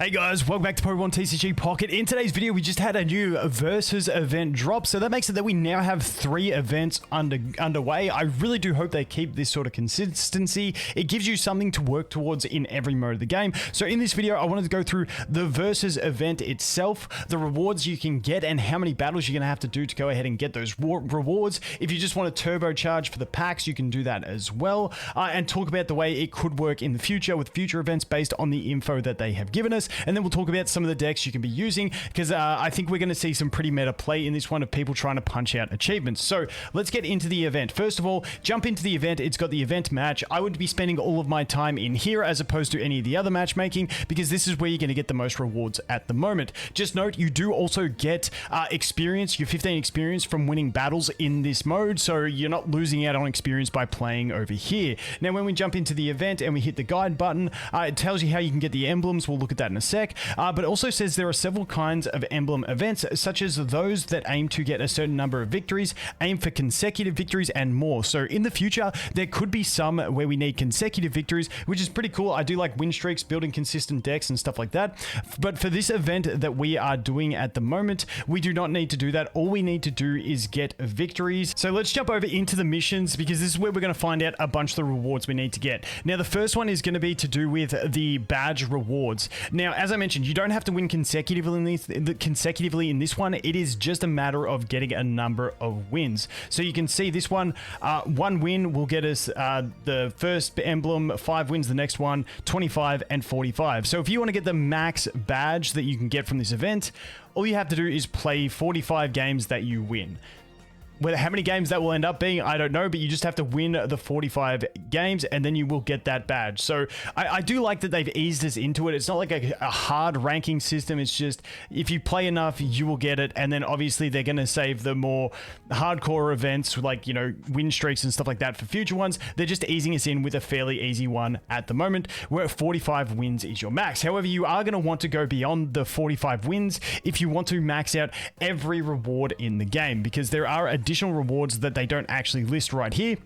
Hey guys, welcome back to Pokemon TCG Pocket. In today's video, we just had a new Versus event drop, so that makes it that we now have 3 events underway. I really do hope they keep this sort of consistency. It gives you something to work towards in every mode of the game. So in this video, I wanted to go through the Versus event itself, the rewards you can get, and how many battles you're going to have to do to go ahead and get those rewards. If you just want to turbocharge for the packs, you can do that as well, and talk about the way it could work in the future with future events based on the info that they have given us. And then we'll talk about some of the decks you can be using, because I think we're going to see some pretty meta play in this one of people trying to punch out achievements. So let's get into the event. First of all, jump into the event. It's got the event match. I would be spending all of my time in here as opposed to any of the other matchmaking, because this is where you're going to get the most rewards at the moment. Just note, you do also get experience, your 15 experience from winning battles in this mode, so you're not losing out on experience by playing over here. Now, when we jump into the event and we hit the guide button, it tells you how you can get the emblems. We'll look at that in a sec, but it also says there are several kinds of emblem events, such as those that aim to get a certain number of victories, aim for consecutive victories, and more. So in the future, there could be some where we need consecutive victories, which is pretty cool. I do like win streaks, building consistent decks and stuff like that. But for this event that we are doing at the moment, we do not need to do that. All we need to do is get victories. So let's jump over into the missions, because this is where we're going to find out a bunch of the rewards we need to get. Now, the first one is going to be to do with the badge rewards. Now, as I mentioned, you don't have to win consecutively in this one. It is just a matter of getting a number of wins. So you can see this one, 1 win will get us the first emblem, 5 wins the next one, 25 and 45. So if you want to get the max badge that you can get from this event, all you have to do is play 45 games that you win. How many games that will end up being, I don't know, but you just have to win the 45 games and then you will get that badge. So I do like that they've eased us into it. It's not like a hard ranking system. It's just, if you play enough, you will get it. And then obviously they're going to save the more hardcore events, like, you know, win streaks and stuff like that for future ones. They're just easing us in with a fairly easy one at the moment, where 45 wins is your max. However, you are going to want to go beyond the 45 wins if you want to max out every reward in the game, because there are additional rewards that they don't actually list right here,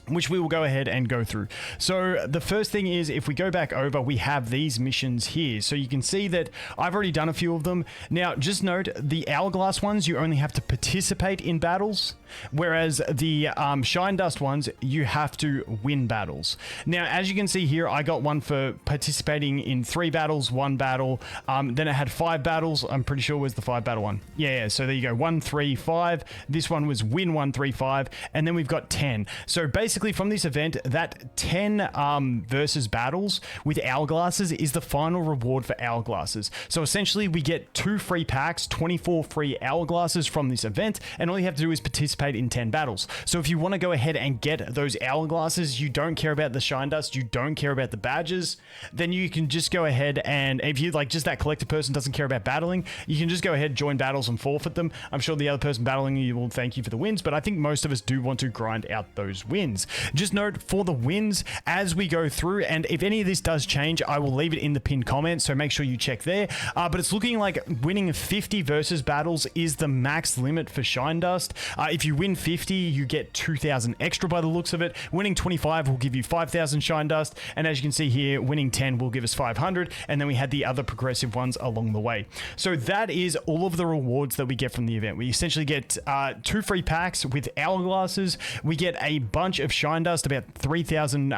which we will go ahead and go through. So the first thing is, if we go back over, we have these missions here. So you can see that I've already done a few of them. Now, just note, the Hourglass ones, you only have to participate in battles, whereas the Shine Dust ones, you have to win battles. Now, as you can see here, I got one for participating in 3 battles, 1 battle. Then it had 5 battles. I'm pretty sure it was the 5 battle one. Yeah, so there you go, 1, 3, 5. This one was win 1, 3, 5. And then we've got 10. So basically, from this event, that 10 versus battles with Hourglasses is the final reward for Hourglasses. So essentially, we get 2 free packs, 24 free Hourglasses from this event, and all you have to do is participate in 10 battles. So if you want to go ahead and get those Hourglasses, you don't care about the Shine Dust, you don't care about the badges, then you can just go ahead and, if you like, just that collector person doesn't care about battling, you can just go ahead, join battles and forfeit them. I'm sure the other person battling you will thank you for the wins, but I think most of us do want to grind out those wins. Just note, for the wins as we go through, and if any of this does change, I will leave it in the pinned comment, so make sure you check there. But it's looking like winning 50 versus battles is the max limit for Shine Dust. If you win 50, you get 2,000 extra by the looks of it. Winning 25 will give you 5,000 Shine Dust, and as you can see here, winning 10 will give us 500, and then we had the other progressive ones along the way. So that is all of the rewards that we get from the event. We essentially get 2 free packs with Hourglasses. We get a bunch of Shine Dust, about 3,000,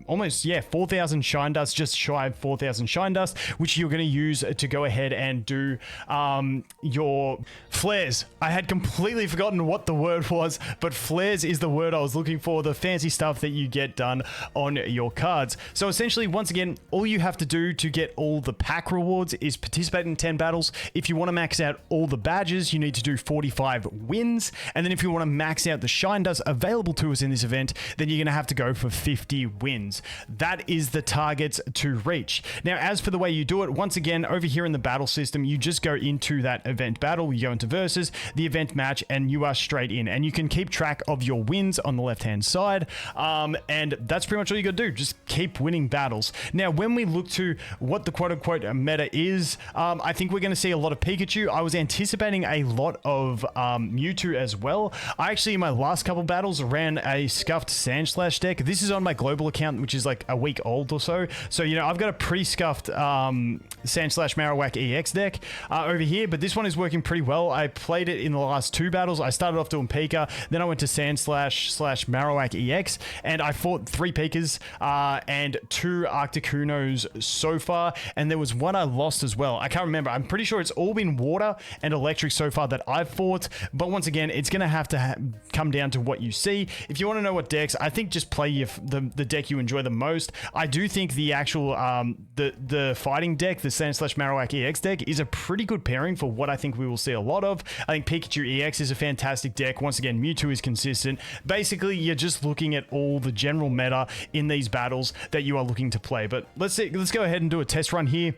almost, yeah, 4,000 Shine Dust, just shy of 4,000 Shine Dust, which you're going to use to go ahead and do your flares. I had completely forgotten what the word was, but flares is the word I was looking for, the fancy stuff that you get done on your cards. So essentially, once again, all you have to do to get all the pack rewards is participate in 10 battles. If you want to max out all the badges, you need to do 45 wins, and then if you want to max out the Shine Dust available to us in this event, then you're going to have to go for 50 wins. That is the targets to reach. Now, as for the way you do it, once again, over here in the battle system, you just go into that event battle, you go into versus, the event match, and you are straight in. And you can keep track of your wins on the left-hand side. And that's pretty much all you got to do. Just keep winning battles. Now, when we look to what the quote-unquote meta is, I think we're going to see a lot of Pikachu. I was anticipating a lot of Mewtwo as well. I actually, in my last couple battles, ran a Scuffed Sandslash deck. This is on my global account, which is like a week old or so. So, you know, I've got a pretty scuffed Sandslash Marowak EX deck over here, but this one is working pretty well. I played it in the last 2 battles. I started off doing Pika, then I went to Sandslash Marowak EX, and I fought 3 Pikas and 2 Articunos so far, and there was one I lost as well. I can't remember. I'm pretty sure it's all been water and electric so far that I've fought, but once again, it's going to have to come down to what you see. If you want to know what decks, I think just play the deck you enjoy the most. I do think the actual the fighting deck, the Sandslash Marowak EX deck, is a pretty good pairing for what I think we will see a lot of. I think Pikachu EX is a fantastic deck. Once again, Mewtwo is consistent. Basically, you're just looking at all the general meta in these battles that you are looking to play. But let's go ahead and do a test run here.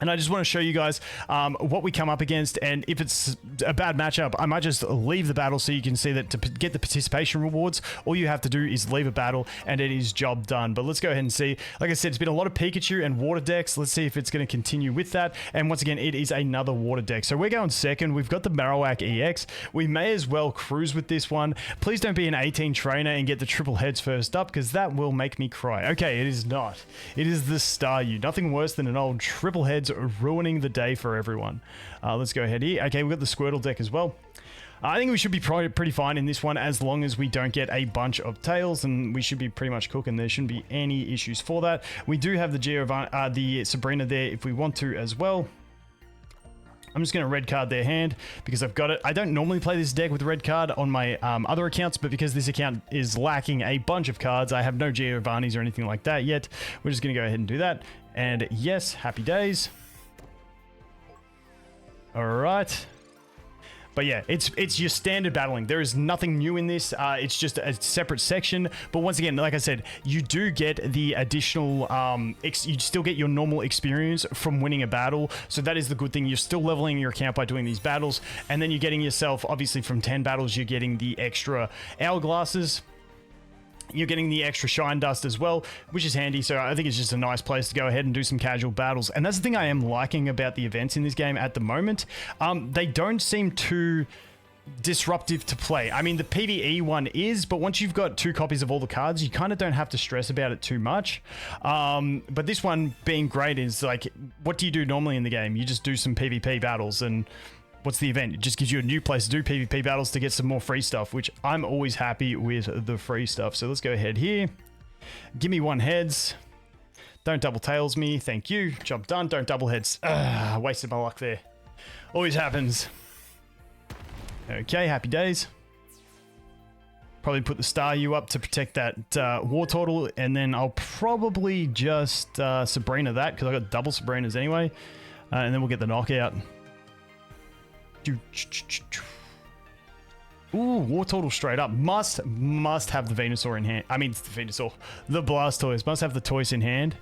And I just want to show you guys what we come up against, and if it's a bad matchup, I might just leave the battle so you can see that to get the participation rewards, all you have to do is leave a battle and it is job done. But let's go ahead and see. Like I said, it's been a lot of Pikachu and water decks. Let's see if it's going to continue with that. And once again, it is another water deck. So we're going second. We've got the Marowak EX. We may as well cruise with this one. Please don't be an 18 trainer and get the triple heads first up, because that will make me cry. Okay, it is not. It is the Staryu. Nothing worse than an old triple heads ruining the day for everyone. Let's go ahead here. Okay, we've got the Squirtle deck as well. I think we should be pretty fine in this one, as long as we don't get a bunch of tails, and we should be pretty much cooking. There shouldn't be any issues for that. We do have the Sabrina there if we want to as well. I'm just going to red card their hand because I've got it. I don't normally play this deck with red card on my other accounts, but because this account is lacking a bunch of cards, I have no Giovannis or anything like that yet. We're just going to go ahead and do that. And yes, happy days. All right. But yeah, it's your standard battling. There is nothing new in this. It's just a separate section. But once again, like I said, you do get the additional, you still get your normal experience from winning a battle. So that is the good thing. You're still leveling your account by doing these battles. And then you're getting yourself, obviously from 10 battles, you're getting the extra hourglasses. You're getting the extra shine dust as well, which is handy. So I think it's just a nice place to go ahead and do some casual battles. And that's the thing I am liking about the events in this game at the moment. They don't seem too disruptive to play. I mean, the PvE one is, but once you've got 2 copies of all the cards, you kind of don't have to stress about it too much. But this one being great is like, what do you do normally in the game? You just do some PvP battles, and what's the event? It just gives you a new place to do PvP battles to get some more free stuff, which I'm always happy with the free stuff. So let's go ahead here. Give me 1 heads. Don't double tails me. Thank you. Job done. Don't double heads. Wasted my luck there. Always happens. Okay, happy days. Probably put the Staryu up to protect that War Turtle, and then I'll probably just Sabrina that, because I got double Sabrinas anyway. And then we'll get the knockout. Ooh, War Turtle straight up. Must have the Venusaur in hand. I mean, the Venusaur. The Blastoise. Must have the Toys in hand.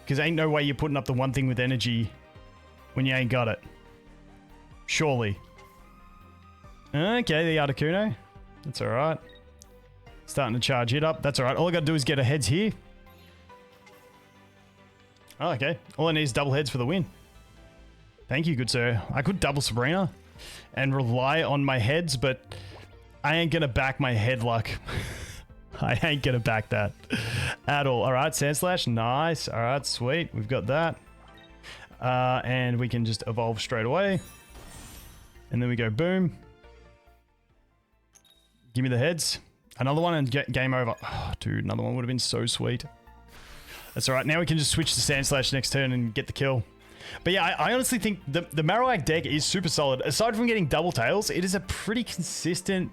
Because ain't no way you're putting up the one thing with energy when you ain't got it. Surely. Okay, the Articuno. That's alright. Starting to charge it up. That's alright. All I gotta do is get a heads here. Oh, okay. All I need is double heads for the win. Thank you, good sir. I could double Sabrina and rely on my heads, but I ain't gonna back my head luck. I ain't gonna back that at all. All right, Sandslash, nice. All right, sweet. We've got that. And we can just evolve straight away. And then we go boom. Give me the heads. Another one and get game over. Oh, dude, another one would have been so sweet. That's all right. Now we can just switch to Sandslash next turn and get the kill. But yeah, I honestly think the Marowak deck is super solid. Aside from getting double tails, it is a pretty consistent,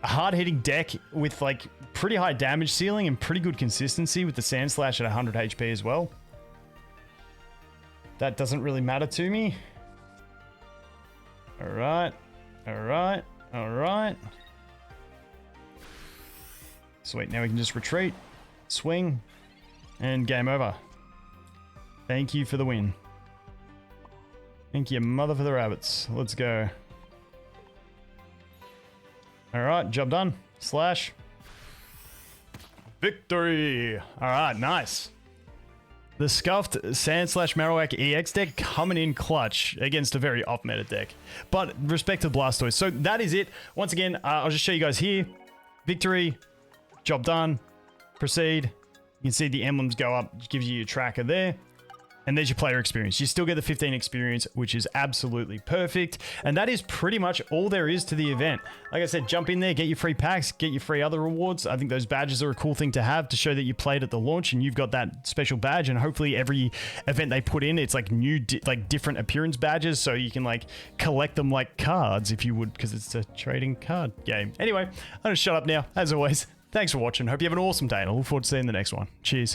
hard-hitting deck with like pretty high damage ceiling and pretty good consistency with the Sandslash at 100 HP as well. That doesn't really matter to me. All right, all right, all right. Sweet, now we can just retreat, swing, and game over. Thank you for the win. Thank you, mother for the rabbits. Let's go. Alright, job done. Slash. Victory! Alright, nice. The scuffed Sandslash Marowak EX deck coming in clutch against a very off-meta deck. But respect to Blastoise. So that is it. Once again, I'll just show you guys here. Victory. Job done. Proceed. You can see the emblems go up, gives you your tracker there. And there's your player experience. You still get the 15 experience, which is absolutely perfect. And that is pretty much all there is to the event. Like I said, jump in there, get your free packs, get your free other rewards. I think those badges are a cool thing to have to show that you played at the launch and you've got that special badge. And hopefully every event they put in, it's like new, like different appearance badges. So you can like collect them like cards if you would, because it's a trading card game. Anyway, I'm gonna shut up now. As always, thanks for watching. Hope you have an awesome day and I look forward to seeing the next one. Cheers.